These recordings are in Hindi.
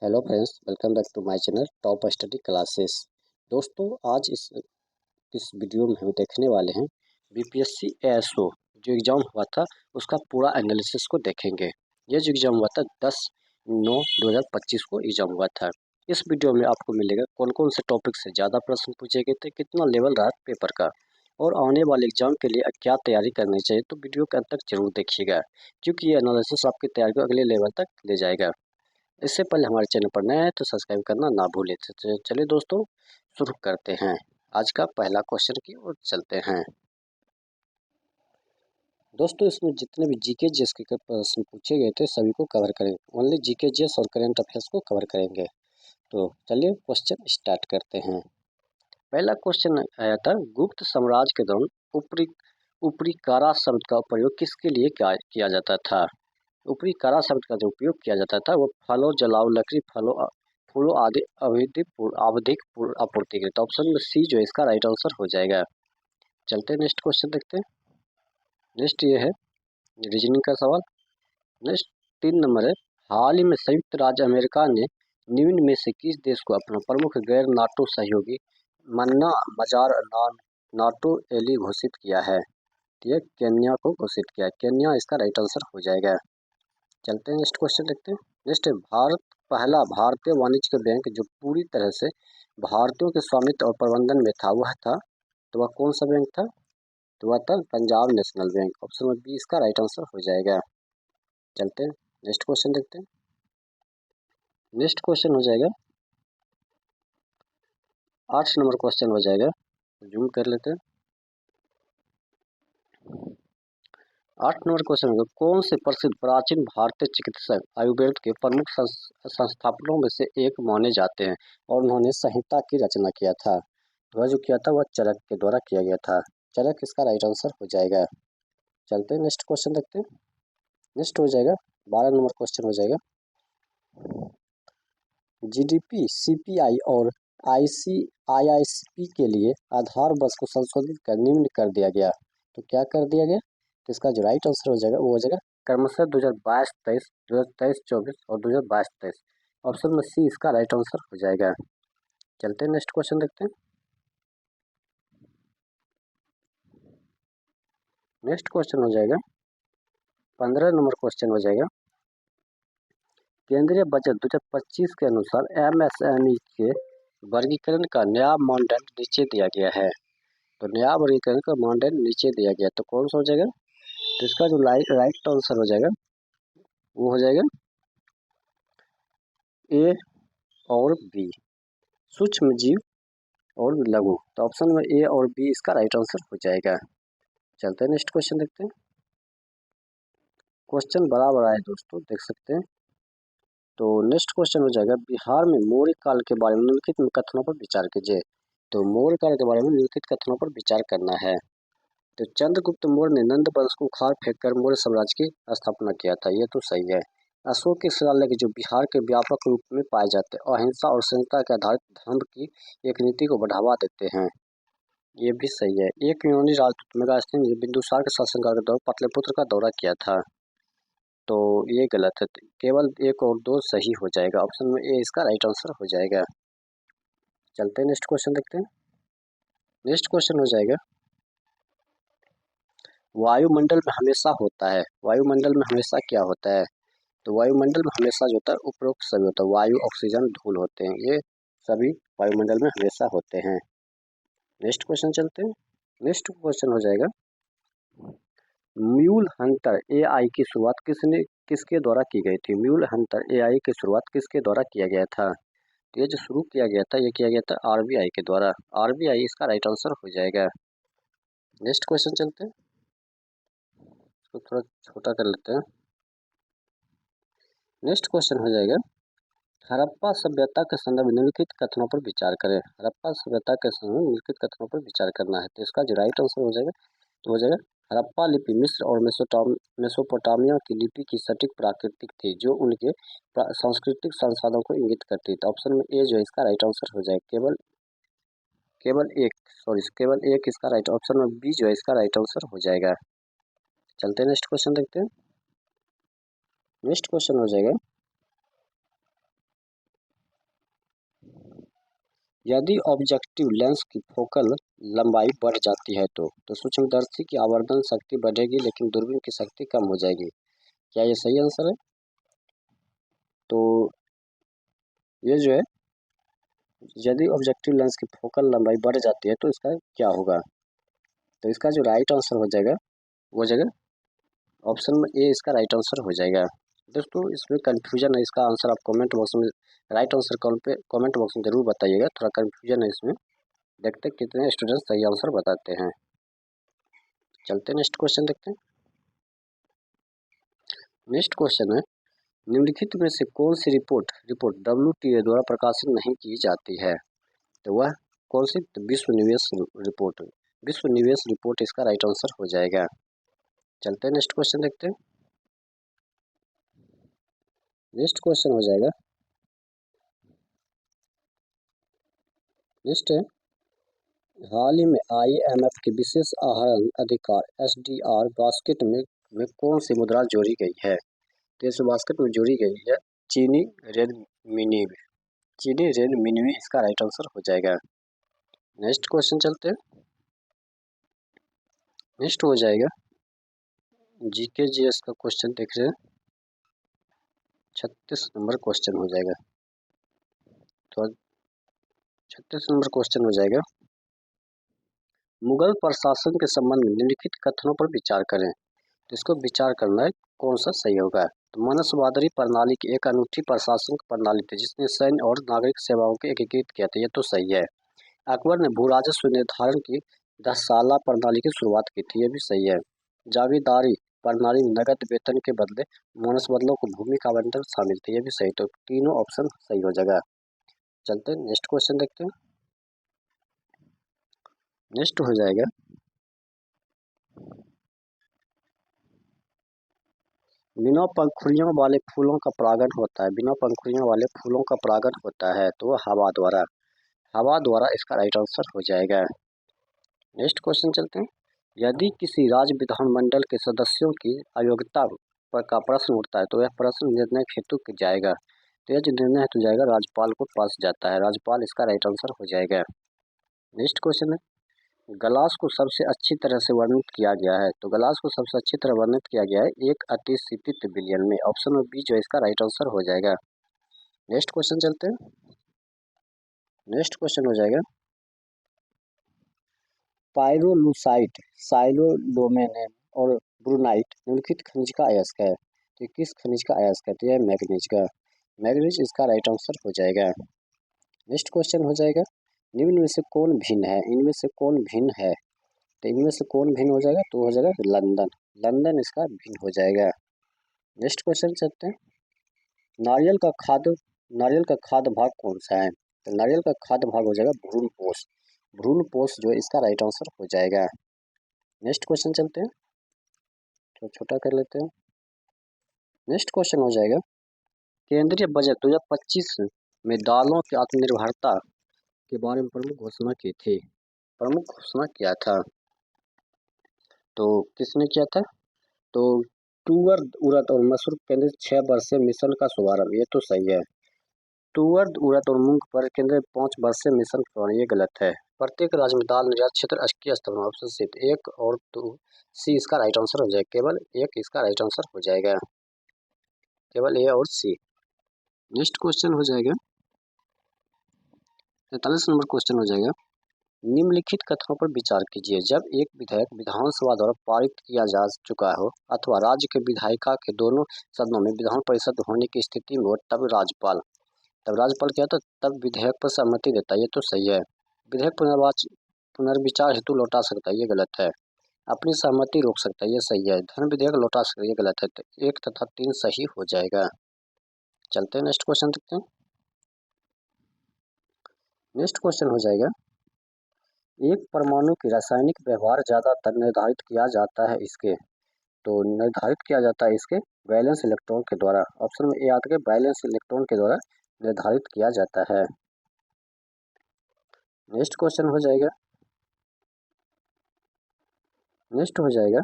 Hello friends, welcome back to my channel Top Study Classes. दोस्तों, आज इस वीडियो में हम देखने वाले हैं बीपीएससी एएसओ जो एग्ज़ाम हुआ था उसका पूरा एनालिसिस को देखेंगे। ये जो एग्ज़ाम हुआ था 10/9/2025 को एग्ज़ाम हुआ था। इस वीडियो में आपको मिलेगा कौन कौन से टॉपिक से ज़्यादा प्रश्न पूछे गए थे, कितना लेवल रहा पेपर का और आने वाले एग्ज़ाम के लिए क्या तैयारी करनी चाहिए। तो वीडियो के अंत तक जरूर देखिएगा, क्योंकि ये एनालिसिस आपकी तैयारी को अगले लेवल तक ले जाएगा। इससे पहले हमारे चैनल पर नए हैं तो सब्सक्राइब करना ना भूलें। तो चलिए दोस्तों, शुरू करते हैं। आज का पहला क्वेश्चन की ओर चलते हैं। दोस्तों, इसमें जितने भी जीके जीएस के प्रश्न पूछे गए थे सभी को कवर करेंगे। ओनली जीके जीएस और करंट अफेयर्स को कवर करेंगे। तो चलिए क्वेश्चन स्टार्ट करते हैं। पहला क्वेश्चन आया था, गुप्त साम्राज्य के दौरान ऊपरी ऊपरी कारा शब्द का प्रयोग किसके लिए किया जाता था। ऊपरी कारा शब्द का जो उपयोग किया जाता था वो फलों, जलाओ, लकड़ी, फूलों आदि आवधिक आपूर्ति के लिए। तो ऑप्शन में सी जो है इसका राइट आंसर हो जाएगा। चलते हैं नेक्स्ट क्वेश्चन देखते हैं। नेक्स्ट ये है रीजनिंग का सवाल। नेक्स्ट 3 नंबर है, हाल ही में संयुक्त राज्य अमेरिका ने निम्न में से किस देश को अपना प्रमुख गैर नाटो सहयोगी मन्ना मजार नाटो एली घोषित किया है। तो ये केन्या को घोषित किया है। केन्या इसका राइट आंसर हो जाएगा। चलते हैं नेक्स्ट क्वेश्चन देखते हैं। नेक्स्ट है, पहला भारतीय वाणिज्यिक बैंक जो पूरी तरह से भारतीयों के स्वामित्व और प्रबंधन में था वह था, तो वह कौन सा बैंक था। तो वह था Punjab National Bank. Option number B इसका राइट आंसर हो जाएगा। चलते हैं नेक्स्ट क्वेश्चन देखते हैं। नेक्स्ट क्वेश्चन हो जाएगा 8 नंबर क्वेश्चन हो जाएगा। जूम कर लेते हैं। 8 नंबर क्वेश्चन होगा, कौन से प्रसिद्ध प्राचीन भारतीय चिकित्सक आयुर्वेद के प्रमुख संस्थापकों में से एक माने जाते हैं और उन्होंने संहिता की रचना किया था। वह जो किया था वह चरक के द्वारा किया गया था। चरक इसका राइट आंसर हो जाएगा। चलते हैं नेक्स्ट क्वेश्चन देखते हैं। नेक्स्ट हो जाएगा 12 नंबर क्वेश्चन हो जाएगा, जीडीपी, सीपीआई और आईआईसीपी के लिए आधार वर्ष को संशोधित कर निम्न कर दिया गया। तो क्या कर दिया गया। तो इसका जो राइट आंसर हो जाएगा वो हो जाएगा क्रमशः 2022-23, 2023-24 और 2022-23। ऑप्शन में सी इसका राइट आंसर हो जाएगा। चलते हैं नेक्स्ट क्वेश्चन देखते हैं। नेक्स्ट क्वेश्चन हो जाएगा 15 नंबर क्वेश्चन हो जाएगा, केंद्रीय बजट 2025 के अनुसार एमएसएमई के वर्गीकरण का नया मानदंड नीचे दिया गया है। तो नया वर्गीकरण का मानदंड नीचे दिया गया तो कौन सा हो जाएगा। तो इसका जो राइट आंसर हो जाएगा वो हो जाएगा ए और बी, सूक्ष्म जीव और लघु। तो ऑप्शन में ए और बी इसका राइट आंसर हो जाएगा। चलते हैं नेक्स्ट क्वेश्चन देखते हैं। क्वेश्चन बड़ा बड़ा है दोस्तों, देख सकते हैं। तो नेक्स्ट क्वेश्चन हो जाएगा, बिहार में मौर्य काल के बारे में निम्नलिखित कथनों पर विचार कीजिए। तो मौर्य काल के बारे में निम्नलिखित कथनों पर विचार करना है। तो चंद्रगुप्त मौर्य ने नंद वंश को उखाड़ फेंक कर मौर्य साम्राज्य की स्थापना किया था, ये तो सही है। अशोक के शिलालेख जो बिहार के व्यापक रूप में पाए जाते हैं, अहिंसा और सहिष्णुता के आधारित धर्म की एक नीति को बढ़ावा देते हैं, ये भी सही है। एक यूनानी राजदूत मेगास्थनीज ने बिंदुसार के शासनकाल के दौरान पाटलिपुत्र का दौरा किया था, तो ये गलत है। केवल एक और दो सही हो जाएगा। ऑप्शन में ए इसका राइट आंसर हो जाएगा। चलते हैं नेक्स्ट क्वेश्चन देखते हैं। नेक्स्ट क्वेश्चन हो जाएगा, वायुमंडल में हमेशा होता है, वायुमंडल में हमेशा क्या होता है। तो वायुमंडल में हमेशा जो होता है उपरोक्त सभी होता है, वायु, ऑक्सीजन, धूल होते हैं, ये सभी वायुमंडल में हमेशा होते हैं। नेक्स्ट क्वेश्चन चलते हैं। नेक्स्ट क्वेश्चन हो जाएगा, म्यूल हंटर एआई की शुरुआत किसके द्वारा की गई थी। म्यूल हंटर एआई की शुरुआत किसके द्वारा किया गया था। तो ये जो शुरू किया गया था ये किया गया था आरबीआई के द्वारा। आरबीआई इसका राइट आंसर हो जाएगा। नेक्स्ट क्वेश्चन चलते हैं, इसको थोड़ा छोटा कर लेते हैं। नेक्स्ट क्वेश्चन हो जाएगा, हड़प्पा सभ्यता के संदर्भ में निम्नलिखित कथनों पर विचार करें। हड़प्पा सभ्यता के संदर्भ में निम्नलिखित कथनों पर विचार करना है। तो इसका जो राइट आंसर हो जाएगा तो हो जाएगा हड़प्पा लिपि मिस्र और मेसोपोटामिया की लिपि की सटीक प्राकृतिक थी जो उनके सांस्कृतिक संसाधनों को इंगित करती थी। ऑप्शन में ए जो है इसका राइट आंसर हो जाएगा। केवल एक इसका राइट। ऑप्शन में बी जो है इसका राइट आंसर हो जाएगा। चलते हैं नेक्स्ट क्वेश्चन देखते हैं। नेक्स्ट क्वेश्चन हो जाएगा, यदि ऑब्जेक्टिव लेंस की फोकल लंबाई बढ़ जाती है तो सूक्ष्मदर्शी की आवर्धन शक्ति बढ़ेगी लेकिन दूरबीन की शक्ति कम हो जाएगी। क्या ये सही आंसर है? तो ये जो है, यदि ऑब्जेक्टिव लेंस की फोकल लंबाई बढ़ जाती है तो इसका क्या होगा? तो इसका जो राइट आंसर हो जाएगा वो हो जाएगा ऑप्शन में ए, इसका राइट आंसर हो जाएगा। दोस्तों इसमें कन्फ्यूजन है, इसका आंसर आप कमेंट बॉक्स में राइट आंसर कॉल पे कमेंट बॉक्स में जरूर बताइएगा, थोड़ा कन्फ्यूजन है इसमें। देखते हैं कितने स्टूडेंट्स सही आंसर बताते हैं। चलते हैं नेक्स्ट क्वेश्चन देखते हैं। नेक्स्ट क्वेश्चन है, निम्नलिखित में से कौन सी रिपोर्ट WTA द्वारा प्रकाशित नहीं की जाती है? तो वह कौन सी? तो विश्व निवेश रिपोर्ट। विश्व निवेश रिपोर्ट इसका राइट आंसर हो जाएगा। चलते हैं नेक्स्ट क्वेश्चन देखते हैं। नेक्स्ट क्वेश्चन हो जाएगा, नेक्स्ट है, हाल ही में IMF के विशेष आहरण अधिकार SDR बास्केट में कौन सी मुद्रा जोड़ी गई है? तो इस बास्केट में जोड़ी गई है चीनी रेड मिनी। चीनी रेड मिनी इसका राइट आंसर हो जाएगा। नेक्स्ट क्वेश्चन चलते हैं। नेक्स्ट हो जाएगा GK GS का क्वेश्चन देख रहे हैं, 36 नंबर क्वेश्चन हो जाएगा। तो 36 नंबर क्वेश्चन हो जाएगा, मुगल प्रशासन के संबंध में निम्नलिखित कथनों पर विचार करें। तो इसको विचार करना है कौन सा सही होगा। तो मनसवादरी प्रणाली की एक अनूठी प्रशासन प्रणाली थी जिसने सैन्य और नागरिक सेवाओं को एकीकृत किया था, ये तो सही है। अकबर ने भू राजस्व निर्धारण की 10 साला प्रणाली की शुरुआत की थी, ये भी सही है। जागीरदारी प्रणाली में नगद वेतन के बदले मनसबदलों को भूमि का आवंटन शामिल थे, ये भी सही। तो तीनों ऑप्शन सही हो जाएगा। चलते हैं नेक्स्ट क्वेश्चन देखते हैं। नेक्स्ट हो जाएगा, बिना पंखुड़ियों वाले फूलों का परागण होता है। बिना पंखुड़ियों वाले फूलों का परागण होता है तो वह हवा द्वारा। हवा द्वारा इसका राइट आंसर हो जाएगा। नेक्स्ट क्वेश्चन चलते हैं, यदि किसी राज्य विधानमंडल के सदस्यों की अयोग्यता पर का प्रश्न उठता है तो यह प्रश्न निर्णय हेतु जाएगा। तो यह जो निर्णय हेतु जाएगा राज्यपाल को पास जाता है, राज्यपाल इसका राइट आंसर हो जाएगा। नेक्स्ट क्वेश्चन है, ग्लास को सबसे अच्छी तरह से वर्णित किया गया है। तो ग्लास को सबसे अच्छी तरह वर्णित किया गया है एक अतिशीतित विलयन में। ऑप्शन में बी जो इसका राइट आंसर हो जाएगा। नेक्स्ट क्वेश्चन चलते हैं। नेक्स्ट क्वेश्चन हो जाएगा, पाइरोलूसाइट, साइलोलोमेनेम और ब्रूनाइट निम्नलिखित खनिज का अयस्क है। तो किस खनिज का अयस्क है? तो यह मैग्नीज का। मैग्नीज इसका राइट आंसर हो जाएगा। नेक्स्ट क्वेश्चन हो जाएगा, निम्न में से कौन भिन्न है? इनमें से कौन भिन्न है? तो इनमें से कौन भिन्न हो जाएगा? तो हो जाएगा लंदन। लंदन इसका भिन्न हो जाएगा। नेक्स्ट क्वेश्चन चलते हैं, नारियल का खाद्य नारियल का खाद्य भाग कौन सा है? तो नारियल का खाद्य भाग हो जाएगा भ्रूणपोष। भ्रूणपोष जो है इसका राइट आंसर हो जाएगा। नेक्स्ट क्वेश्चन चलते हैं, तो छोटा कर लेते हैं। नेक्स्ट क्वेश्चन हो जाएगा, केंद्रीय बजट 2025 में दालों की आत्मनिर्भरता के बारे में प्रमुख घोषणा की थी। प्रमुख घोषणा किया था तो किसने किया था? तो तुअर, उड़द और मसूर केंद्रित 6 वर्षीय मिशन का शुभारंभ, ये तो सही है। तुअर, उड़द और मूंग पर केंद्रित 5 वर्षीय मिशन शुभारंभ, ये गलत है। प्रत्येक राज्य में दाल निर्यात क्षेत्र 21 स्तर में। ऑप्शन सी, एक और टू सी इसका राइट आंसर हो जाएगा। केवल एक इसका राइट आंसर हो जाएगा, केवल ए और सी। नेक्स्ट क्वेश्चन हो जाएगा, 43 नंबर क्वेश्चन हो जाएगा, निम्नलिखित कथनों पर विचार कीजिए। जब एक विधेयक विधानसभा द्वारा पारित किया जा चुका हो अथवा राज्य के विधायिका के दोनों सदनों में विधान परिषद होने की स्थिति में हो तब राज्यपाल क्या होता? तब विधेयक पर सहमति देता है, ये तो सही है। विधेयक पुनर्विचार हेतु लौटा सकता है, ये गलत है। अपनी सहमति रोक सकता है, ये सही है। धन विधेयक लौटा सकता है, ये गलत है। तो 1 तथा 3 सही हो जाएगा। चलते हैं नेक्स्ट क्वेश्चन देखते हैं। नेक्स्ट क्वेश्चन हो जाएगा, एक परमाणु की रासायनिक व्यवहार ज्यादातर निर्धारित किया जाता है इसके। तो निर्धारित किया जाता है इसके वैलेंस इलेक्ट्रॉन के द्वारा। ऑप्शन में ए आता है, वैलेंस इलेक्ट्रॉन के द्वारा निर्धारित किया जाता है। नेक्स्ट क्वेश्चन हो जाएगा, नेक्स्ट हो जाएगा,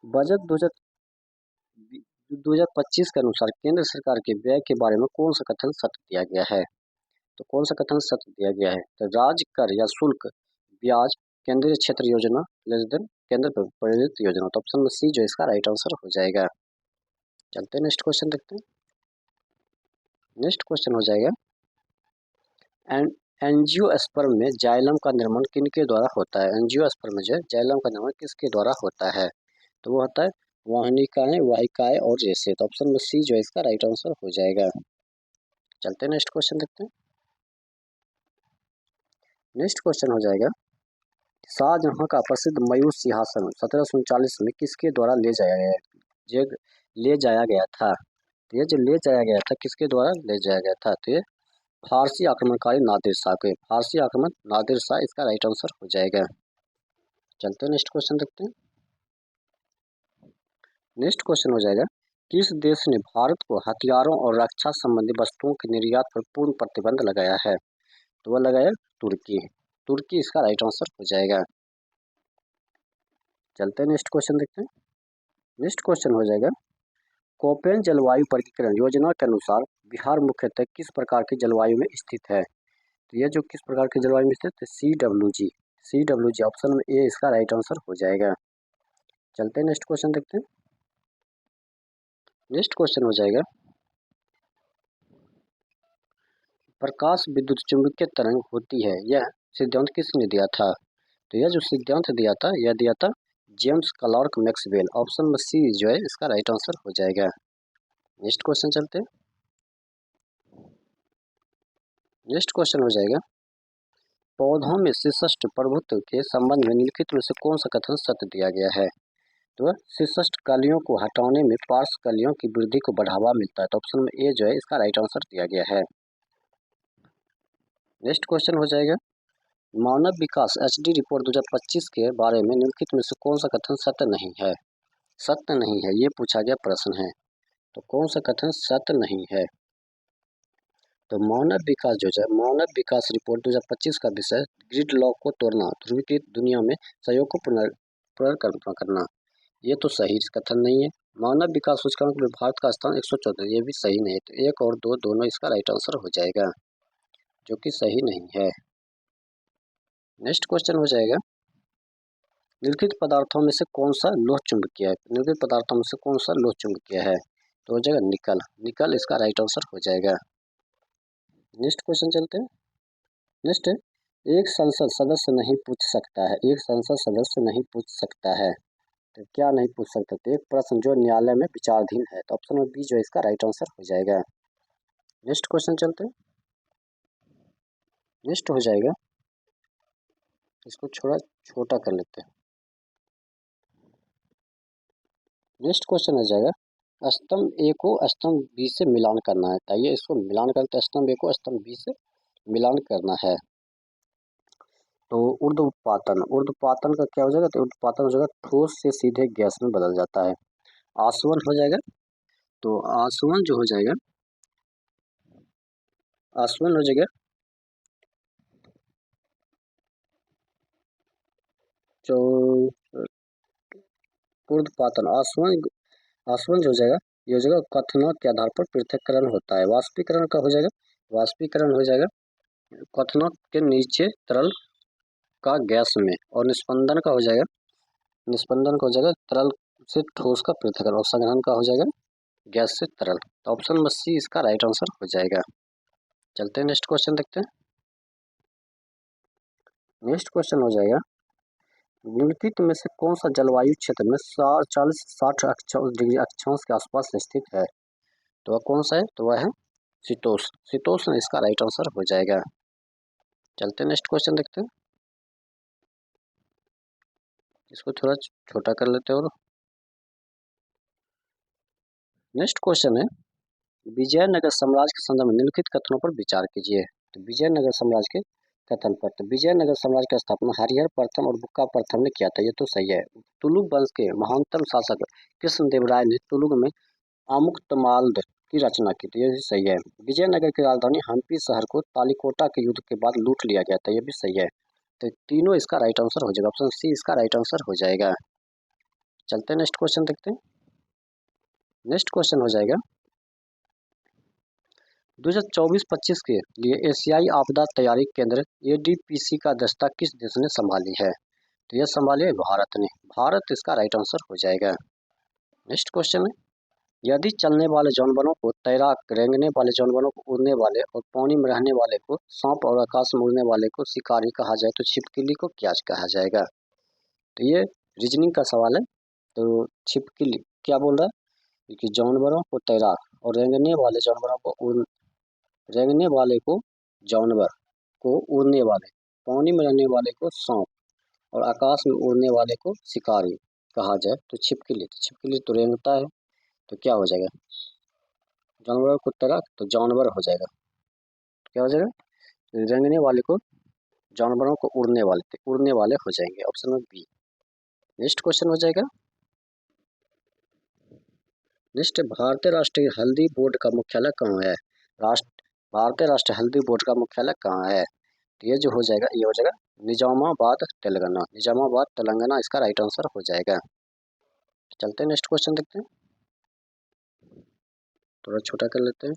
बजट 2025 के अनुसार केंद्र सरकार के व्यय के बारे में कौन सा कथन सत्य दिया गया है? तो कौन सा कथन सत्य दिया गया है? तो राज्य कर या शुल्क ब्याज केंद्रीय क्षेत्र योजना लेस देन केंद्र प्रायोजित योजना। तो ऑप्शन में सी जो इसका राइट आंसर हो जाएगा। चलते हैं नेक्स्ट क्वेश्चन देखते हैं। नेक्स्ट क्वेश्चन हो जाएगा एंजियोस्पर्म में जाइलम का निर्माण किनके द्वारा होता है? एंजियोस्पर्म में जो है जाइलम का निर्माण किसके द्वारा होता है? तो वो होता है वाहिनिकाएं, वाहिकाएं और रेशे। तो ऑप्शन में सी जो है इसका राइट आंसर हो जाएगा। चलते हैं नेक्स्ट क्वेश्चन देखते हैं। नेक्स्ट क्वेश्चन हो जाएगा शाहजहां का प्रसिद्ध मयूर सिंहासन 1739 में किसके द्वारा ले जाया गया ले जाया गया था? तो ये जो ले जाया गया था किसके द्वारा ले जाया गया था? तो ये फारसी आक्रमणकारी नादिर शाह के। फारसी आक्रमण नादिर शाह इसका राइट आंसर हो जाएगा। चलते हैं नेक्स्ट क्वेश्चन देखते हैं। नेक्स्ट क्वेश्चन हो जाएगा किस देश ने भारत को हथियारों और रक्षा संबंधी वस्तुओं के निर्यात पर पूर्ण प्रतिबंध लगाया है? तो वह लगाया तुर्की। तुर्की इसका राइट आंसर हो जाएगा। चलते हैं नेक्स्ट क्वेश्चन देखते हैं। नेक्स्ट क्वेश्चन हो जाएगा कोपेन जलवायु वर्गीकरण योजना के अनुसार बिहार मुख्यतः किस प्रकार की जलवायु में स्थित है? तो यह जो किस प्रकार की जलवायु में स्थित है? CWG। CWG ऑप्शन में ए इसका राइट आंसर हो जाएगा। चलते हैं नेक्स्ट क्वेश्चन देखते हैं। नेक्स्ट क्वेश्चन हो जाएगा प्रकाश विद्युत चुंबकीय तरंग होती है, यह सिद्धांत किसने दिया था? तो यह जो सिद्धांत दिया था यह दिया था जेम्स क्लर्क मैक्सवेल। ऑप्शन में सी जो है इसका राइट आंसर हो जाएगा। नेक्स्ट क्वेश्चन चलते हैं। नेक्स्ट क्वेश्चन हो जाएगा पौधों में शिष्ट प्रभुत्व के संबंध में निम्नलिखित में से कौन सा कथन सत्य दिया गया है? तो शिष्ट कलियों को हटाने में पार्श्व कलियों की वृद्धि को बढ़ावा मिलता है। तो ऑप्शन में ए जो है इसका राइट आंसर दिया गया है। नेक्स्ट क्वेश्चन हो जाएगा मानव विकास HD रिपोर्ट 2025 के बारे में निम्नलिखित में से कौन सा कथन सत्य नहीं है? सत्य नहीं है ये पूछा गया प्रश्न है। तो कौन सा कथन सत्य नहीं है? तो मानव विकास जो है मानव विकास रिपोर्ट 2025 का विषय ग्रिड लॉक को तोड़ना, ध्रुवीकृत दुनिया में सहयोग को पुनर्कल्पना करना। ये तो सही कथन नहीं है। मानव विकास सूचकांक में भारत का स्थान 114, ये भी सही नहीं है। तो 1 और 2 दोनों इसका राइट आंसर हो जाएगा, जो कि सही नहीं है। नेक्स्ट क्वेश्चन हो जाएगा निम्नलिखित पदार्थों में से कौन सा लोह चुंबकीय है? निम्नलिखित पदार्थों में से कौन सा लोह चुंबकीय है? तो हो जाएगा निकल। निकल इसका राइट आंसर हो जाएगा। नेक्स्ट क्वेश्चन चलते हैं। नेक्स्ट एक संसद सदस्य नहीं पूछ सकता है, एक संसद सदस्य नहीं पूछ सकता है। तो क्या नहीं पूछ सकता? तो एक प्रश्न जो न्यायालय में विचाराधीन है। तो ऑप्शन में बी जो है इसका राइट आंसर हो जाएगा। नेक्स्ट क्वेश्चन चलते हैं। नेक्स्ट हो जाएगा इसको थोड़ा छोटा कर लेते हैं। नेक्स्ट क्वेश्चन हो जाएगा स्तंभ ए को स्तंभ बी से मिलान करना है। ताइए इसको मिलान करते हैं, स्तंभ ए को स्तंभ बी से मिलान करना है। तो ऊर्ध्वपातन का क्या हो जाएगा? तो ऊर्ध्वपातन हो जाएगा ठोस से सीधे गैस में बदल जाता है। आसवन हो जाएगा। तो आसवन जो हो जाएगा आसवन हो जाएगा जो ऊर्ध्वपातन आसवन जो हो जाएगा ये हो जाएगा क्वथनांक के आधार पर पृथक्करण होता है। वाष्पीकरण का हो जाएगा वाष्पीकरण हो जाएगा क्वथनांक के नीचे तरल का गैस में। और निस्पंदन का हो जाएगा तरल से ठोस का पृथक्करण। और संघनन का हो जाएगा गैस से तरल। तो ऑप्शन में सी इसका राइट आंसर हो जाएगा। चलते हैं नेक्स्ट क्वेश्चन देखते हैं। नेक्स्ट क्वेश्चन हो जाएगा निम्नलिखित में से कौन सा जलवायु क्षेत्र में 40-60 डिग्री अक्षांश के आसपास स्थित है? तो वह कौन सा है? तो वह है शीतोष्ण। शीतोष्ण इसका राइट आंसर हो जाएगा। चलते हैं नेक्स्ट क्वेश्चन देखते हैं। इसको थोड़ा छोटा कर लेते हैं। और नेक्स्ट क्वेश्चन है विजयनगर साम्राज्य के संदर्भ में निम्नलिखित कथनों पर विचार कीजिए। तो विजयनगर साम्राज्य के कथन पर। तो विजयनगर साम्राज्य की स्थापना हरिहर प्रथम और बुक्का प्रथम ने किया था। ये तो सही है। तुलुक वंश के महानतम शासक कृष्णदेवराय ने तुलुक में आमुक्तमाल्य की रचना की थी। ये भी सही है। विजयनगर की राजधानी हम्पी शहर को तालिकोटा के युद्ध के बाद लूट लिया गया था। ये भी सही है। तो तीनों इसका राइट आंसर हो जाएगा। ऑप्शन सी इसका राइट आंसर हो जाएगा। चलते हैं नेक्स्ट क्वेश्चन देखते हैं। नेक्स्ट क्वेश्चन हो जाएगा 2024-25 के लिए एशियाई आपदा तैयारी केंद्र एडीपीसी का दस्ता किस देश ने संभाली है? तो यह संभाली है भारत ने। भारत इसका राइट आंसर हो जाएगा। नेक्स्ट क्वेश्चन है, यदि चलने वाले जानवरों को तैराक, रेंगने वाले जानवरों को उड़ने वाले और पानी में रहने वाले को सांप और आकाश में उड़ने वाले को शिकारी कहा जाए तो छिपकली को क्या कहा जाएगा? तो ये रीजनिंग का सवाल है। तो छिपकली क्या बोल रहा है कि जानवरों को तैराक और रेंगने वाले जानवरों को रेंगने वाले को जानवर को उड़ने वाले, पानी में रहने वाले को सांप और आकाश में उड़ने वाले को शिकारी कहा जाए तो छिपकली। तो छिपकली तो रेंगता है, तो क्या हो जाएगा? जानवर को तैराक तो जानवर हो जाएगा। तो क्या हो जाएगा? रेंगने वाले को जानवरों को उड़ने वाले हो जाएंगे। Option number B. Next question हो जाएगा, नेक्स्ट भारतीय राष्ट्रीय हल्दी बोर्ड का मुख्यालय कहाँ है? भारतीय राष्ट्रीय हल्दी बोर्ड का मुख्यालय कहाँ है? तो ये जो हो जाएगा, ये हो जाएगा निजामाबाद तेलंगाना। निजामाबाद तेलंगाना इसका राइट आंसर हो जाएगा। चलते हैं नेक्स्ट क्वेश्चन देखते हैं, थोड़ा छोटा कर लेते हैं।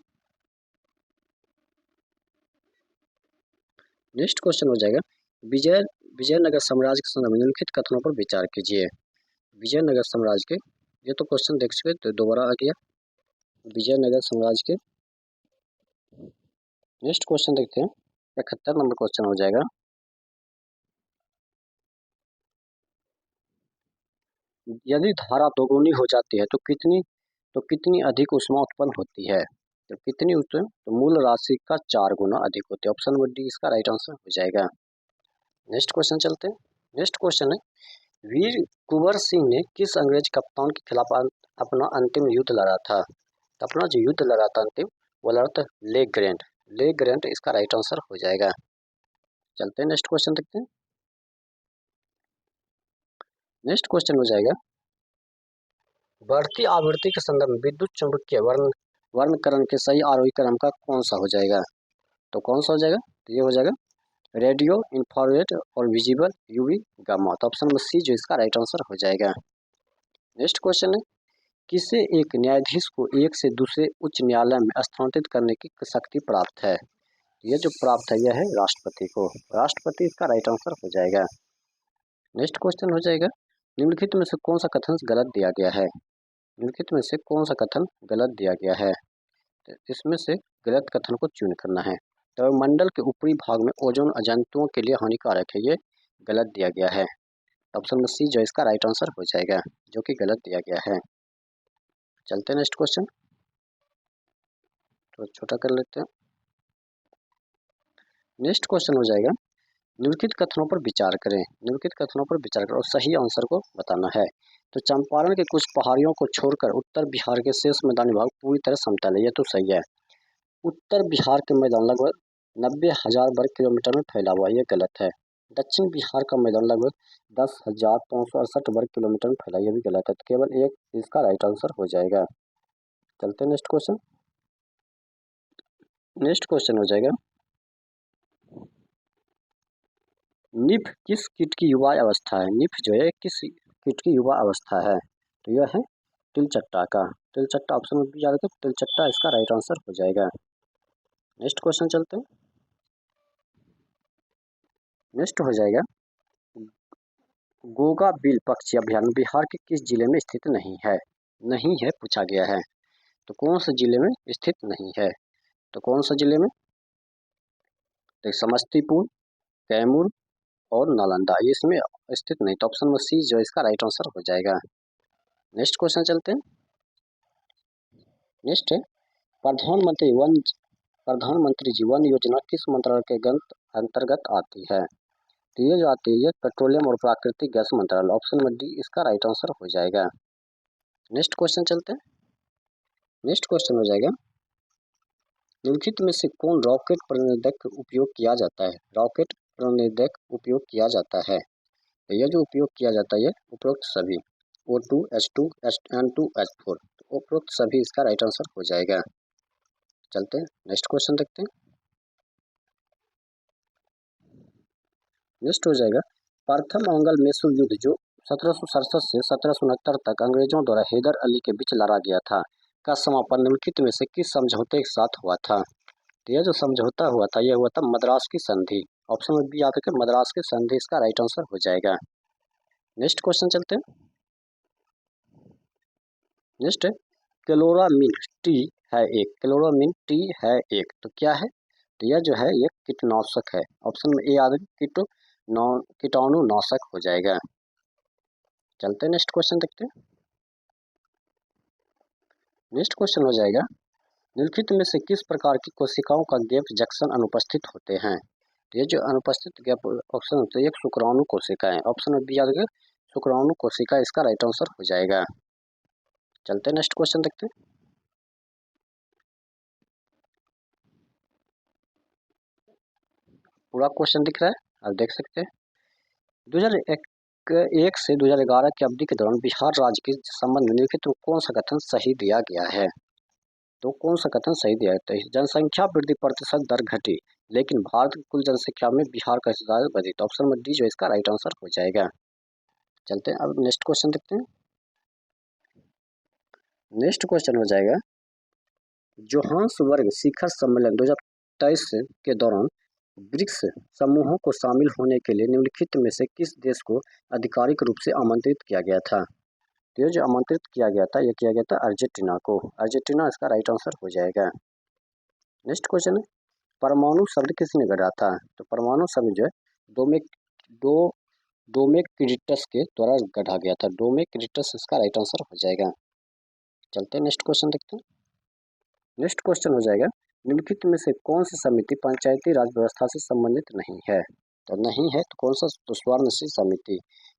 नेक्स्ट क्वेश्चन हो जाएगा, विजयनगर साम्राज्य के समय निम्नलिखित कथनों पर विचार कीजिए। विजयनगर साम्राज्य के, ये तो क्वेश्चन देख चुके तो दोबारा आ गया। विजयनगर साम्राज्य के नेक्स्ट क्वेश्चन देखते हैं, 71 नंबर क्वेश्चन हो जाएगा, यदि धारा दोगुनी हो जाती है तो कितनी अधिक ऊष्मा उत्पन्न होती है? तो कितनी उत्पन्न? तो मूल राशि का 4 गुना अधिक होती है। ऑप्शन नंबर डी इसका राइट आंसर हो जाएगा। नेक्स्ट क्वेश्चन चलते हैं। नेक्स्ट क्वेश्चन है, वीर कुंवर सिंह ने किस अंग्रेज कप्तान के खिलाफ अपना अंतिम युद्ध लड़ा था? तो अपना जो युद्ध लड़ा था अंतिम, वो लड़ा था लेक ग्रैंड। लेक ग्रैंड इसका राइट आंसर हो जाएगा। चलते हैं नेक्स्ट क्वेश्चन देखते हैं। नेक्स्ट क्वेश्चन हो जाएगा, बढ़ती आवृत्ति के संदर्भ में विद्युत चुंबकीय वर्णक्रम के सही आरोही क्रम का कौन सा हो जाएगा? तो कौन सा हो जाएगा? तो ये हो जाएगा रेडियो, इंफ्रारेड और विजिबल, यूवी, गामा। तो ऑप्शन नंबर सी जो इसका राइट आंसर हो जाएगा। नेक्स्ट क्वेश्चन है, किसे एक न्यायाधीश को एक से दूसरे उच्च न्यायालय में स्थानांतरित करने की शक्ति प्राप्त है? ये जो प्राप्त है यह है राष्ट्रपति को। राष्ट्रपति इसका राइट आंसर हो जाएगा। नेक्स्ट क्वेश्चन हो जाएगा, निम्नलिखित में से कौन सा कथन गलत दिया गया है? निम्नलिखित में से कौन सा कथन गलत दिया गया है? तो इसमें से गलत कथन को चुन करना है। तो मंडल के ऊपरी भाग में ओजोन अजंतुओं के लिए हानिकारक है, ये गलत दिया गया है। ऑप्शन नंबर सी जो इसका राइट आंसर हो जाएगा, जो कि गलत दिया गया है। चलते हैं नेक्स्ट क्वेश्चन, तो छोटा कर लेते हैं। नेक्स्ट क्वेश्चन हो जाएगा, निम्नलिखित कथनों पर विचार करें। निम्नलिखित कथनों पर विचार करें और सही आंसर को बताना है। तो चंपारण के कुछ पहाड़ियों को छोड़कर उत्तर बिहार के शेष मैदानी भाग पूरी तरह समतल है, ये तो सही है। उत्तर बिहार के मैदान लगभग 90,000 वर्ग किलोमीटर में फैला हुआ, ये गलत है। दक्षिण बिहार का मैदान लगभग 10,568 वर्ग किलोमीटर में फैला, ये भी गलत है। तो केवल एक इसका राइट आंसर हो जाएगा। चलते हैं नेक्स्ट क्वेश्चन। नेक्स्ट क्वेश्चन हो जाएगा, निफ किस कीट की युवा अवस्था है? निफ जो है किस कीट की युवा अवस्था है? तो यह है तिलचट्टा का। तिलचट्टा ऑप्शन में भी याद रखें, तिलचट्टा इसका राइट आंसर हो जाएगा। नेक्स्ट क्वेश्चन चलते हैं। नेक्स्ट हो जाएगा, गोगा बिल पक्षी अभयारण्य बिहार के किस जिले में स्थित नहीं है? नहीं है पूछा गया है, तो कौन से जिले में स्थित नहीं है? तो कौन सा जिले में? तो समस्तीपुर, कैमूर और नालंदा, ये इसमें स्थित नहीं। तो ऑप्शन नंबर सी जो इसका राइट आंसर हो जाएगा। नेक्स्ट क्वेश्चन चलते हैं। नेक्स्ट है, प्रधानमंत्री जी वन योजना किस मंत्रालय के अंतर्गत आती है? तो ये जो आती है पेट्रोलियम और प्राकृतिक गैस मंत्रालय। ऑप्शन नंबर डी इसका राइट आंसर हो जाएगा। नेक्स्ट क्वेश्चन चलते हैं। नेक्स्ट क्वेश्चन हो जाएगा, निम्नलिखित में से कौन रॉकेट प्रणोदक उपयोग किया जाता है? रॉकेट प्रणोदक उपयोग किया जाता है, तो यह जो उपयोग किया जाता है उपरोक्त सभी O2, H2, N2, H4, तो उपरोक्त सभी इसका राइट आंसर हो जाएगा। चलते हैं नेक्स्ट क्वेश्चन देखते हैं। नेक्स्ट हो जाएगा, प्रथम अंगल मैसूर युद्ध जो 1767 से 1769 तक अंग्रेजों द्वारा हैदर अली के बीच लड़ा गया था, का समापन निम्नलिखित में से किस समझौते के साथ हुआ था? तो यह जो समझौता हुआ था यह हुआ था मद्रास की संधि। ऑप्शन में बी याद रखें, मद्रास की संधि इसका राइट आंसर हो जाएगा। नेक्स्ट क्वेश्चन चलते हैं। नेक्स्ट है क्लोरामीन टी है एक, क्लोरामीन टी है एक, तो क्या है? तो यह जो है ये कीटनाशक है। ऑप्शन में ए याद रखें, कीटाणुनाशक हो जाएगा। चलते हैं नेक्स्ट क्वेश्चन देखते हैं। नेक्स्ट क्वेश्चन हो जाएगा निम्नलिखित में से किस प्रकार की कोशिकाओं का गैप जंक्शन अनुपस्थित होते हैं? तो ये जो अनुपस्थित गैप ऑप्शन होते हैं एक शुक्राणु कोशिका है। ऑप्शन में बी याद रखें, शुक्राणु कोशिका इसका राइट आंसर हो जाएगा। चलते हैं नेक्स्ट क्वेश्चन देखते हैं। पूरा क्वेश्चन दिख रहा है, आप देख सकते हैं। 2001 से 2011 की अवधि के दौरान बिहार राज्य के संबंध में निम्नलिखित में कौन सा कथन सही दिया गया है? तो कौन सा कथन सही दिया है? तो जनसंख्या वृद्धि प्रतिशत दर घटी, लेकिन भारत की कुल जनसंख्या में बिहार का हिस्सा बढ़ी। तो ऑप्शन नंबर डी जो इसका राइट आंसर हो जाएगा। चलते हैं अब नेक्स्ट क्वेश्चन देखते हैं। नेक्स्ट क्वेश्चन हो जाएगा जोहान्सबर्ग शिखर सम्मेलन 2023 के दौरान ब्रिक्स समूहों को शामिल होने के लिए निम्नलिखित में से किस देश को आधिकारिक रूप से आमंत्रित किया गया था? तो ये जो आमंत्रित किया गया था, ये किया गया था अर्जेंटीना को। अर्जेंटीना इसका राइट आंसर हो जाएगा। नेक्स्ट क्वेश्चन है परमाणु शब्द किसने गढ़ा था? तो परमाणु शब्द जो है डोमेक डो डोमेक्रिटस के द्वारा गढ़ा गया था। डोमेक्रिटस इसका राइट आंसर हो जाएगा। चलते हैं नेक्स्ट क्वेश्चन देखते हैं। नेक्स्ट क्वेश्चन हो जाएगा निम्नलिखित में से कौन सी समिति पंचायती राज व्यवस्था से संबंधित नहीं है? तो नहीं है तो कौन सा? तो स्वर्ण सिंह समिति।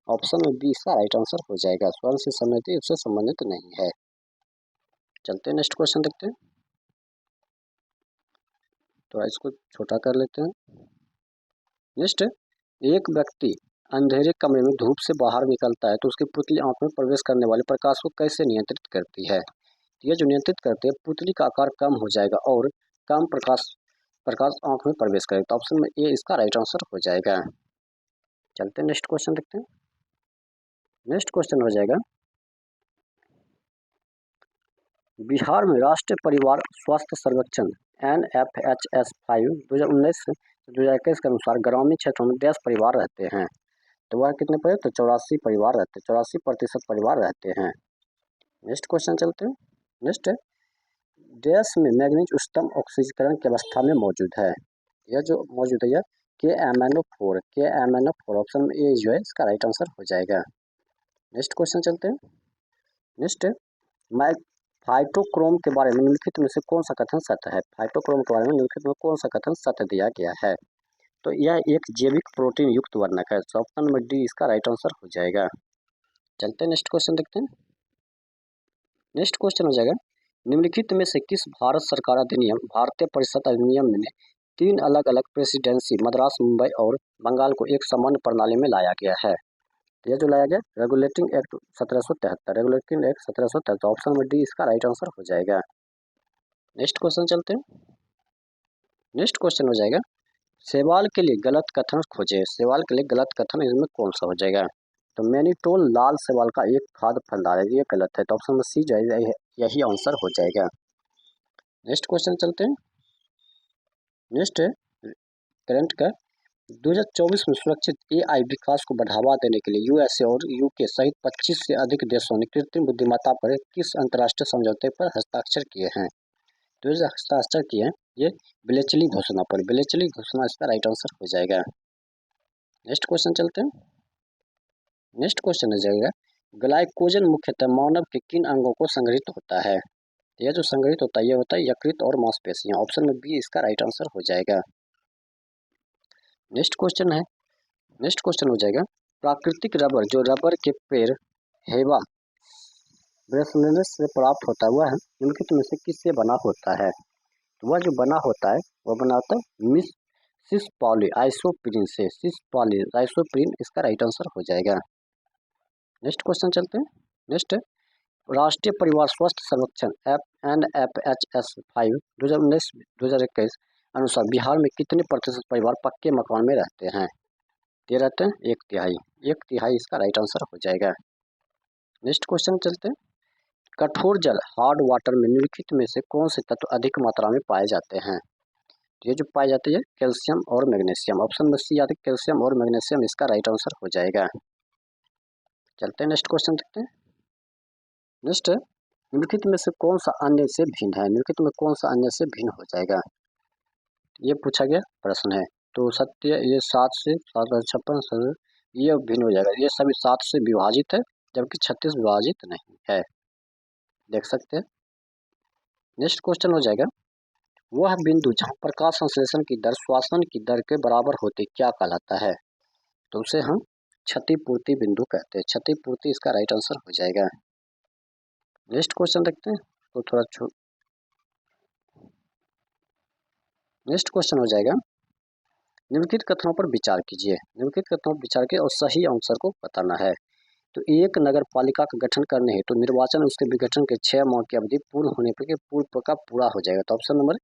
ऑप्शन में बी इसका राइट आंसर हो जाएगा। स्वर्ण सिंह समिति उससे संबंधित नहीं है। चलते हैं नेक्स्ट क्वेश्चन देखते हैं। तो इसको छोटा कर लेते हैं। नेक्स्ट एक व्यक्ति अंधेरे कमरे में धूप से बाहर निकलता है तो उसकी पुतली आंख में प्रवेश करने वाले प्रकाश को कैसे नियंत्रित करती है? यह जो नियंत्रित करते हैं पुतली का आकार कम हो जाएगा और कम प्रकाश प्रकाश आंख में प्रवेश करेगा। तो ऑप्शन में ए इसका राइट आंसर हो जाएगा। चलते हैं नेक्स्ट क्वेश्चन देखते हैं। नेक्स्ट क्वेश्चन हो जाएगा बिहार में राष्ट्रीय परिवार स्वास्थ्य सर्वेक्षण NFHS 5 2019 से 2021 के अनुसार ग्रामीण क्षेत्रों में 10 परिवार रहते हैं। तो वह कितने पर? तो 84 परिवार रहते हैं, 84% परिवार रहते हैं। नेक्स्ट क्वेश्चन चलते हैं। नेक्स्ट है देश में मैग्नीज उच्चतम ऑक्सीकरण की अवस्था में मौजूद है। यह जो मौजूद है KMnO4 ऑप्शन में ए जो है इसका राइट आंसर हो जाएगा। नेक्स्ट क्वेश्चन चलते हैं। नेक्स्ट है फाइटोक्रोम के बारे में निम्नलिखित में से कौन सा कथन सत्य है? फाइटोक्रोम के बारे में निम्नलिखित में कौन सा कथन सत्य दिया गया है? तो यह एक जैविक प्रोटीन युक्त वर्णक है। ऑप्शन नंबर डी इसका राइट आंसर हो जाएगा। चलते हैं नेक्स्ट क्वेश्चन देखते हैं। नेक्स्ट क्वेश्चन हो जाएगा निम्नलिखित में से किस भारत सरकार अधिनियम भारतीय परिषद अधिनियम में 3 अलग अलग प्रेसिडेंसी मद्रास, मुंबई और बंगाल को एक समान प्रणाली में लाया गया है? तो यह जो लाया गया regulating act 1773, regulating act 1773, option number D इसका राइट आंसर हो जाएगा। नेक्स्ट क्वेश्चन चलते हैं। नेक्स्ट क्वेश्चन हो जाएगा सेवाल के लिए गलत कथन खोजे। सेवाल के लिए गलत कथन इसमें कौन सा हो जाएगा? तो मैनीटोल लाल सेवाल का एक खाद्य फलदार है, ये गलत है। तो ऑप्शन में सी जो है यही आंसर हो जाएगा। नेक्स्ट क्वेश्चन चलते हैं। नेक्स्ट है करंट का 2024 में सुरक्षित AI विकास को बढ़ावा देने के लिए USA और UK सहित 25 से अधिक देशों ने कृत्रिम बुद्धिमत्ता पर किस अंतर्राष्ट्रीय समझौते पर हस्ताक्षर किए हैं? तो जो हस्ताक्षर किए हैं ये ब्लेचली घोषणा पर, ब्लेचली घोषणा इसका राइट आंसर हो जाएगा। नेक्स्ट क्वेश्चन चलते हैं। नेक्स्ट क्वेश्चन हो जाएगा ग्लाइकोजन मुख्यतः मानव के किन अंगों को संग्रहित होता है? यह जो संग्रहित होता है ये होता है यकृत और मांसपेशियां। ऑप्शन में बी इसका राइट आंसर हो जाएगा। नेक्स्ट क्वेश्चन है, नेक्स्ट क्वेश्चन हो जाएगा प्राकृतिक रबर जो रबर के पेड़ हेवा ब्रेसलेट से प्राप्त होता है वह निम्नलिखित में से किससे बना होता है? तो वह जो बना होता है वह बना होता है सिस पॉली आइसोप्रीन से, सिस पॉली आइसोप्रीन इसका राइट आंसर हो जाएगा। नेक्स्ट क्वेश्चन चलते हैं। नेक्स्ट है राष्ट्रीय परिवार स्वास्थ्य सर्वेक्षण NFHS 5 2019-2021 अनुसार बिहार में कितने प्रतिशत परिवार पक्के मकान में रहते हैं? ये रहते हैं 1/3, 1/3 इसका राइट आंसर हो जाएगा। नेक्स्ट क्वेश्चन चलते हैं कठोर जल हार्ड वाटर में निम्नलिखित में से कौन से तत्व अधिक मात्रा में पाए जाते हैं? ये जो पाई जाती है कैल्शियम और मैग्नीशियम। ऑप्शन में सी याद है, कैल्शियम और मैग्नीशियम इसका राइट आंसर हो जाएगा। चलते हैं नेक्स्ट क्वेश्चन देखते हैं। नेक्स्ट है, निम्नलिखित में से कौन सा अन्य से भिन्न है? निम्नलिखित में कौन सा अन्य से भिन्न हो जाएगा, ये पूछा गया प्रश्न है। तो सत्य ये 7 से 7 ये भिन्न हो जाएगा। ये सभी 7 से विभाजित है, जबकि 36 विभाजित नहीं है, देख सकते हैं। नेक्स्ट क्वेश्चन हो जाएगा, वह बिंदु जहाँ प्रकाश संश्लेषण की दर श्वासन की दर के बराबर होती क्या कहलाता है? तो उसे हम क्षतिपूर्ति बिंदु कहते हैं। क्षतिपूर्ति इसका राइट आंसर हो जाएगा। नेक्स्ट क्वेश्चन देखते हैं, तो थोड़ा नेक्स्ट क्वेश्चन हो जाएगा, निम्नलिखित कथनों पर विचार कीजिए। निम्नलिखित कथनों पर विचार कीजिए और सही आंसर को बताना है। तो एक नगर पालिका का गठन करने हेतु तो निर्वाचन उसके विघटन के 6 माह की अवधि पूर्ण होने पर पूर्व का पूरा हो जाएगा। तो ऑप्शन नंबर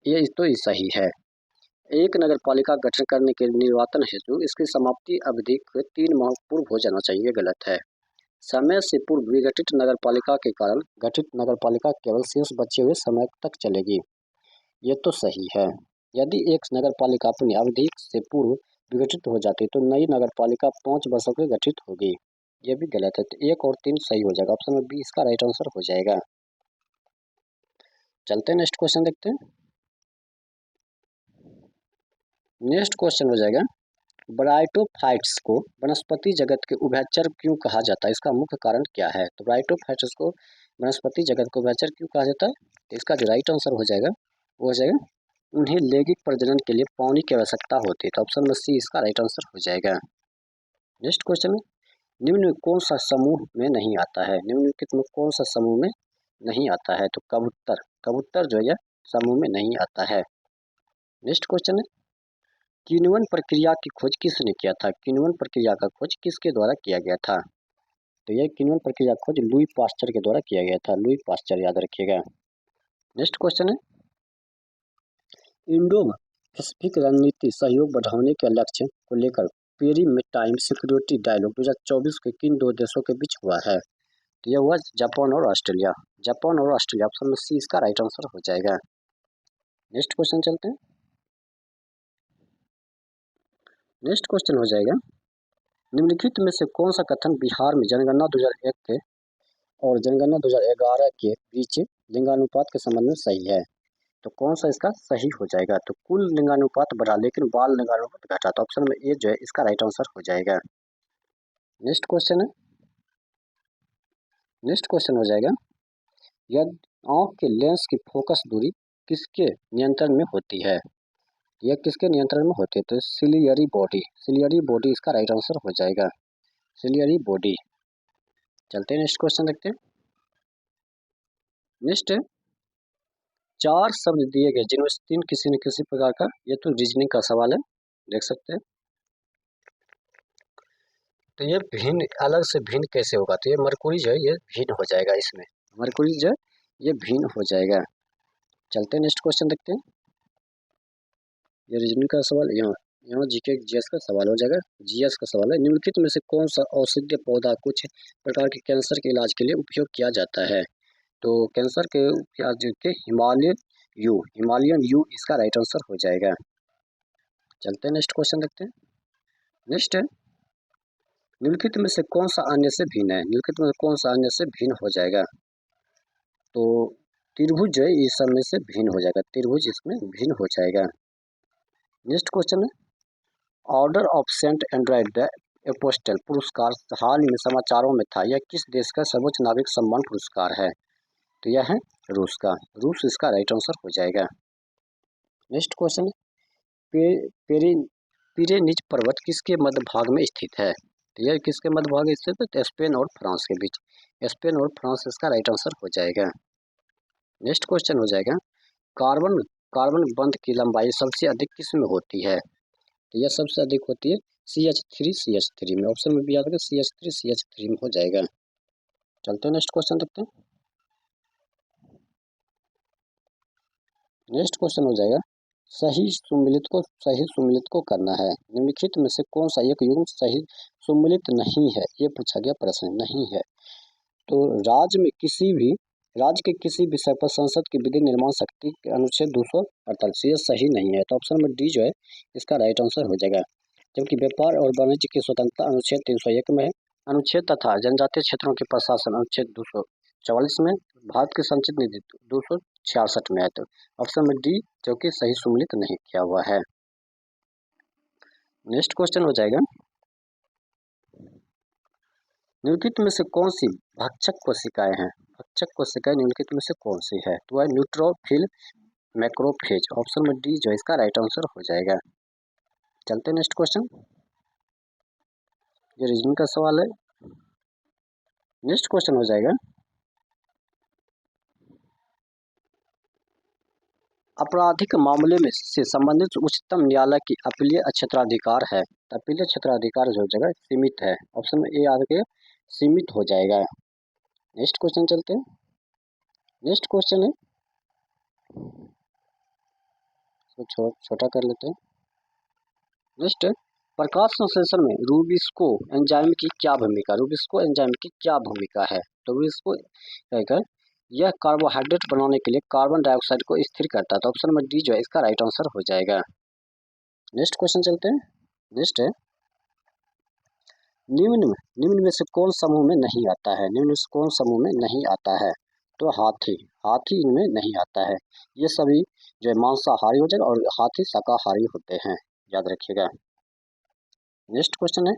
ये तो ये सही है। एक नगर पालिका गठन करने के निर्वाचन हेतु इसकी समाप्ति अवधि के 3 माह पूर्व हो जाना चाहिए, ये गलत है। समय से पूर्व विघटित नगर पालिका के कारण गठित नगर पालिका केवल शेष बचे हुए समय तक चलेगी, ये तो सही है। यदि एक नगर पालिका अपनी अवधि से पूर्व विघटित हो जाती तो नई नगर पालिका 5 वर्षों की गठित होगी, ये भी गलत है। तो 1 और 3 सही हो जाएगा। ऑप्शन में बी इसका राइट आंसर हो जाएगा। चलते हैं नेक्स्ट क्वेश्चन देखते हैं। नेक्स्ट क्वेश्चन हो जाएगा, ब्रायोटोफाइट्स को वनस्पति जगत के उभयचर क्यों कहा जाता है? इसका मुख्य कारण क्या है? तो ब्रायोटोफाइट्स को वनस्पति जगत को उभयचर क्यों कहा जाता है? तो इसका जो राइट आंसर हो जाएगा वो हो जाएगा, उन्हें लैंगिक प्रजनन के लिए पानी की आवश्यकता होती है। तो ऑप्शन में सी इसका राइट आंसर हो जाएगा। नेक्स्ट क्वेश्चन है, निम्न में कौन सा समूह में नहीं आता है? निम्नलिखित में कौन सा समूह में नहीं आता है? तो कबूतर, कबूतर जो है समूह में नहीं आता है। नेक्स्ट क्वेश्चन है, किण्वन प्रक्रिया की खोज किसने किया था? किण्वन प्रक्रिया का खोज किसके द्वारा किया गया था? तो यह किण्वन प्रक्रिया खोज लुई पास्चर के द्वारा किया गया था। लुई पास्चर याद रखिएगा। नेक्स्ट क्वेश्चन है, इंडो पैसिफिक रणनीति सहयोग बढ़ाने के लक्ष्य को लेकर पेरीमेटाइम सिक्योरिटी डायलॉग 2024 के किन 2 देशों के बीच हुआ है? तो यह हुआ जापान और ऑस्ट्रेलिया। जापान और ऑस्ट्रेलिया। ऑप्शन में सी इसका राइट आंसर हो जाएगा। नेक्स्ट क्वेश्चन चलते हैं। नेक्स्ट क्वेश्चन हो जाएगा, निम्नलिखित में से कौन सा कथन बिहार में जनगणना 2001 के और जनगणना 2011 के बीच लिंगानुपात के संबंध में सही है? तो कौन सा इसका सही हो जाएगा? तो कुल लिंगानुपात बढ़ा लेकिन बाल लिंगानुपात घटा। तो ऑप्शन में ए जो है इसका राइट आंसर हो जाएगा। नेक्स्ट क्वेश्चन है, नेक्स्ट क्वेश्चन हो जाएगा, यदि आंख के लेंस की फोकस दूरी किसके नियंत्रण में होती है? यह किसके नियंत्रण में होती है? तो सिलियरी बॉडी, सिलियरी बॉडी इसका राइट आंसर हो जाएगा। Ciliary body. चलते हैं नेक्स्ट क्वेश्चन देखते हैं। नेक्स्ट 4 शब्द दिए गए जिनमें से 3 किसी न किसी प्रकार का, ये तो रीजनिंग का सवाल है, देख सकते हैं। तो ये भिन्न, अलग से भिन्न कैसे होगा? तो ये मरकुरी जो है ये भिन्न हो जाएगा, इसमें मरकुरी जो है ये भिन्न हो जाएगा। चलते हैं नेक्स्ट क्वेश्चन देखते हैं। ये रीजनिंग का सवाल, यहाँ यहाँ जीके जीएस का सवाल हो जाएगा। जीएस का सवाल है, निम्नलिखित में से कौन सा औषधीय पौधा कुछ प्रकार के कैंसर के इलाज के लिए उपयोग किया जाता है? तो कैंसर के इलाज के हिमालयन यू इसका राइट आंसर हो जाएगा। चलते हैं नेक्स्ट क्वेश्चन देखते हैं। नेक्स्ट है, निम्नलिखित में से कौन सा अन्य से भिन्न है? निम्नलिखित में कौन सा अन्य से भिन्न हो जाएगा? तो त्रिभुज जो है इस सब में से भिन्न हो जाएगा, त्रिभुज इसमें भिन्न हो जाएगा। नेक्स्ट क्वेश्चन है, order of saint Andrew apostle पुरस्कार हाल ही में समाचारों में था, यह किस देश का सर्वोच्च नागरिक सम्मान पुरस्कार है? तो यह है रूस का। रूस इसका राइट आंसर हो जाएगा। नेक्स्ट क्वेश्चन है, पिरेनीज पर्वत किसके मध्य भाग में स्थित है? तो यह किसके मध्य भाग में स्थित है? तो स्पेन और फ्रांस के बीच। स्पेन और फ्रांस इसका राइट आंसर हो जाएगा। नेक्स्ट क्वेश्चन हो जाएगा, कार्बन कार्बन बंध की लंबाई सबसे अधिक किस में होती है? तो यह सबसे अधिक होती है CH3 में। ऑप्शन में भी याद रखें CH3 में हो जाएगा। चलते हैं नेक्स्ट क्वेश्चन देखते हैं। नेक्स्ट क्वेश्चन हो जाएगा, सही सुमिलित को करना है। निम्नलिखित में से कौन सा एक युग्म सही सुमिलित नहीं है? ये पूछा गया प्रश्न, नहीं है। तो राज्य में किसी भी राज्य के किसी विषय पर संसद की विधि निर्माण शक्ति के अनुच्छेद 248, ये सही नहीं है, तो ऑप्शन नंबर डी जो है इसका राइट आंसर हो जाएगा। जबकि व्यापार और वाणिज्य की स्वतंत्रता अनुच्छेद 301 में है। अनुच्छेद तथा जनजातीय क्षेत्रों के प्रशासन अनुच्छेद 244 में, भारत की संचित निधि 266 में है, तो ऑप्शन नंबर डी जो कि सही सम्मिलित नहीं किया हुआ है। नेक्स्ट क्वेश्चन हो जाएगा, निम्नलिखित में से कौन सी भक्षक कोशिकाएं हैं? भक्षक कोशिकाएं निम्नलिखित में से कौन सी है? तो है न्यूट्रोफिल, मैक्रोफेज, ऑप्शन में डी जो इसका राइट आंसर हो जाएगा। चलते नेक्स्ट क्वेश्चन, ये रीजनिंग का सवाल है। नेक्स्ट क्वेश्चन हो जाएगा, आपराधिक मामले में से संबंधित उच्चतम न्यायालय की अपीलीय क्षेत्राधिकार है। अपीलीय क्षेत्राधिकार जो जगह सीमित है, ऑप्शन में ए आगे सीमित हो जाएगा। नेक्स्ट क्वेश्चन चलते हैं। नेक्स्ट क्वेश्चन है, छोटा कर लेते हैं। नेक्स्ट, प्रकाश संश्लेषण में रूबिस्को एंजाइम की क्या भूमिका? रूबिस्को एंजाइम की क्या भूमिका है? तो रूबिस्को कहकर यह कार्बोहाइड्रेट बनाने के लिए कार्बन डाइऑक्साइड को स्थिर करता है, तो ऑप्शन नंबर डी जो है इसका राइट आंसर हो जाएगा। नेक्स्ट क्वेश्चन चलते हैं। नेक्स्ट है, निम्न में से कौन समूह में नहीं आता है? निम्न में से कौन समूह में नहीं आता है? तो हाथी इनमें नहीं आता है। ये सभी जो है मांसाहारी हो जाएगा और हाथी शाकाहारी होते हैं, याद रखिएगा। नेक्स्ट क्वेश्चन है,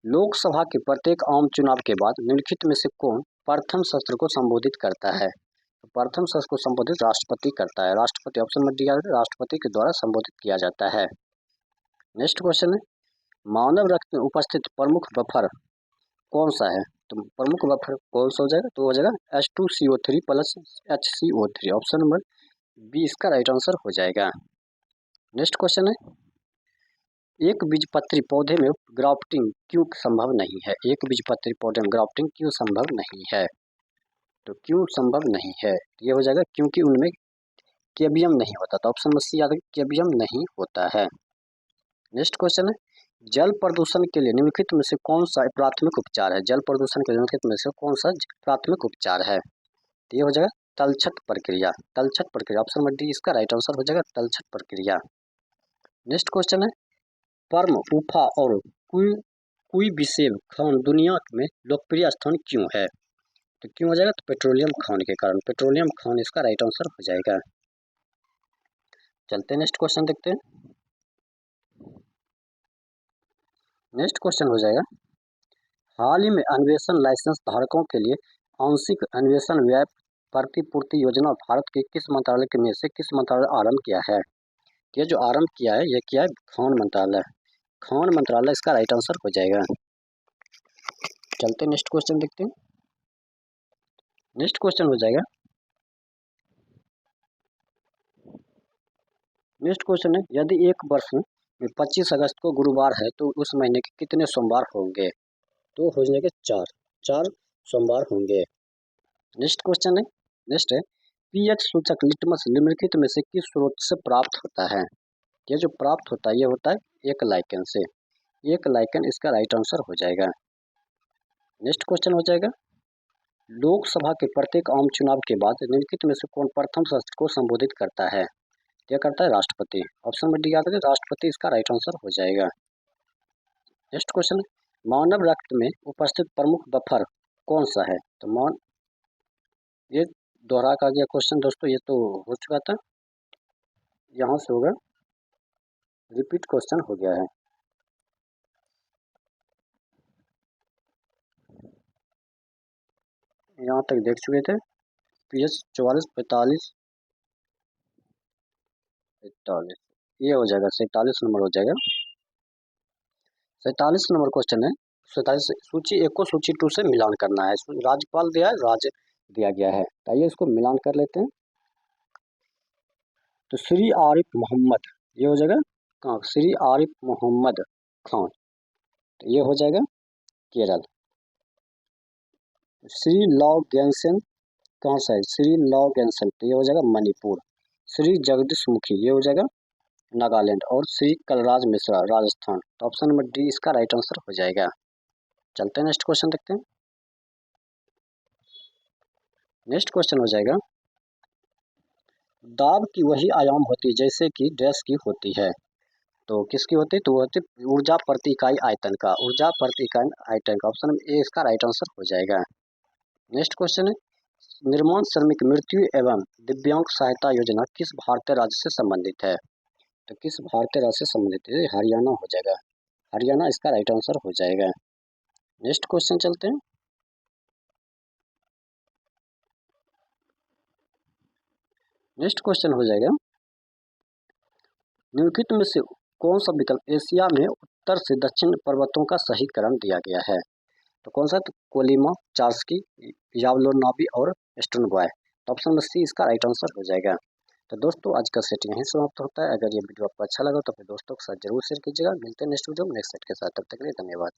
लोकसभा के प्रत्येक आम चुनाव के बाद निम्नलिखित में से कौन प्रथम सत्र को संबोधित करता है? तो प्रथम सत्र को संबोधित राष्ट्रपति करता है। राष्ट्रपति, ऑप्शन नंबर डी राष्ट्रपति के द्वारा संबोधित किया जाता है। नेक्स्ट क्वेश्चन है, मानव रक्त में उपस्थित प्रमुख बफर कौन सा है? तो प्रमुख बफर कौन सा हो जाएगा? तो हो जाएगा H2CO3 plus HCO3, option number B इसका राइट आंसर हो जाएगा। नेक्स्ट क्वेश्चन है, एक बीजपत्री पौधे में ग्राफ्टिंग क्यों संभव नहीं है? एक बीजपत्री पौधे में ग्राफ्टिंग क्यों संभव नहीं है? तो क्यों संभव नहीं है, ये हो जाएगा क्योंकि उनमें कैबियम नहीं होता, तो ऑप्शन में सी याद रखिए, कैबियम नहीं होता है। नेक्स्ट क्वेश्चन है, जल प्रदूषण के लिए निम्नलिखित में से कौन सा प्राथमिक उपचार है? जल प्रदूषण के लिए निम्नलिखित में से कौन सा प्राथमिक उपचार है? तो ये हो जाएगा तलछट प्रक्रिया। तलछट प्रक्रिया, ऑप्शन नंबर डी इसका राइट आंसर हो जाएगा, तलछट प्रक्रिया। नेक्स्ट क्वेश्चन है, पर्म, उफा और कुइबिसेव खान दुनिया में लोकप्रिय स्थान क्यों है? तो क्यों हो जाएगा? तो पेट्रोलियम खान के कारण, पेट्रोलियम खान इसका राइट आंसर हो जाएगा। चलते हैं नेक्स्ट क्वेश्चन देखते हैं। नेक्स्ट क्वेश्चन हो जाएगा, हाल ही में अन्वेषण लाइसेंस धारकों के लिए आंशिक अन्वेषण व्यय प्रतिपूर्ति योजना भारत के किस मंत्रालय के में से किस मंत्रालय आरंभ किया है? ये जो आरंभ किया है ये किया है खान मंत्रालय। खान मंत्रालय इसका राइट आंसर हो जाएगा। चलते नेक्स्ट क्वेश्चन देखते हैं। नेक्स्ट क्वेश्चन हो जाएगा, नेक्स्ट क्वेश्चन है, यदि एक वर्ष में 25 अगस्त को गुरुवार है तो उस महीने के कितने सोमवार होंगे? तो हो जाएंगे चार सोमवार होंगे। नेक्स्ट क्वेश्चन है, नेक्स्ट है, पीएच सूचक लिटमस निम्नलिखित में से किस स्रोत से प्राप्त होता है? ये जो प्राप्त होता है ये होता है एक लाइकेन से। एक लाइकेन इसका राइट आंसर हो जाएगा। नेक्स्ट क्वेश्चन हो जाएगा, लोकसभा के प्रत्येक आम चुनाव के बाद निम्नलिखित में से कौन प्रथम सत्र को संबोधित करता है? यह करता है राष्ट्रपति, ऑप्शन में डी याद रखें, राष्ट्रपति इसका राइट आंसर हो जाएगा। नेक्स्ट क्वेश्चन, मानव रक्त में उपस्थित प्रमुख बफर कौन सा है? तो ये दोहरा का गया क्वेश्चन दोस्तों, ये तो हो चुका था, यहाँ से होगा रिपीट क्वेश्चन हो गया है। यहाँ तक देख चुके थे, पीएच 44, 45, 45, ये हो जाएगा 47 नंबर हो जाएगा। 47 नंबर क्वेश्चन है, 47 सूची 1 को सूची 2 से मिलान करना है। राज्यपाल दिया है, राज्य दिया गया है, आइए इसको मिलान कर लेते हैं। तो श्री आरिफ मोहम्मद, ये हो जाएगा कहाँ? श्री आरिफ मोहम्मद खान, तो ये हो जाएगा केरल। श्री लॉ गैंसन कहाँ से है? श्री लॉ गैंसन, तो ये हो जाएगा मणिपुर। श्री जगदीश मुखी, ये हो जाएगा नागालैंड। और श्री कलराज मिश्रा राजस्थान, तो ऑप्शन नंबर डी इसका राइट आंसर हो जाएगा। चलते हैं नेक्स्ट क्वेश्चन देखते हैं। नेक्स्ट क्वेश्चन हो जाएगा, दाब की वही आयाम होती है जैसे कि डैश की होती है। तो किसकी होती है? तो वो होती है ऊर्जा प्रति इकाई आयतन का, ऊर्जा प्रति इकाई आयतन का। ऑप्शन ए इसका राइट आंसर हो जाएगा। नेक्स्ट क्वेश्चन है, निर्माण श्रमिक मृत्यु एवं दिव्यांग सहायता योजना किस भारतीय राज्य से संबंधित है? तो किस भारतीय राज्य से संबंधित है? हरियाणा हो जाएगा। हरियाणा इसका राइट आंसर हो जाएगा। नेक्स्ट क्वेश्चन चलते हैं। नेक्स्ट क्वेश्चन हो जाएगा, निम्नलिखित में से कौन सा विकल्प एशिया में उत्तर से दक्षिण पर्वतों का सही क्रम दिया गया है? तो कौन सा? तो कोलिमा, चार्स्की, यावलोनाबी और स्टोनबॉय। तो ऑप्शन नंबर सी इसका राइट आंसर हो जाएगा। तो दोस्तों आज का सेट यहीं समाप्त होता है। अगर ये वीडियो आपको अच्छा लगा तो अपने दोस्तों के साथ जरूर शेयर कीजिएगा। मिलते हैं नेक्स्ट वीडियो में नेक्स्ट सेट के साथ। तब तक के लिए धन्यवाद।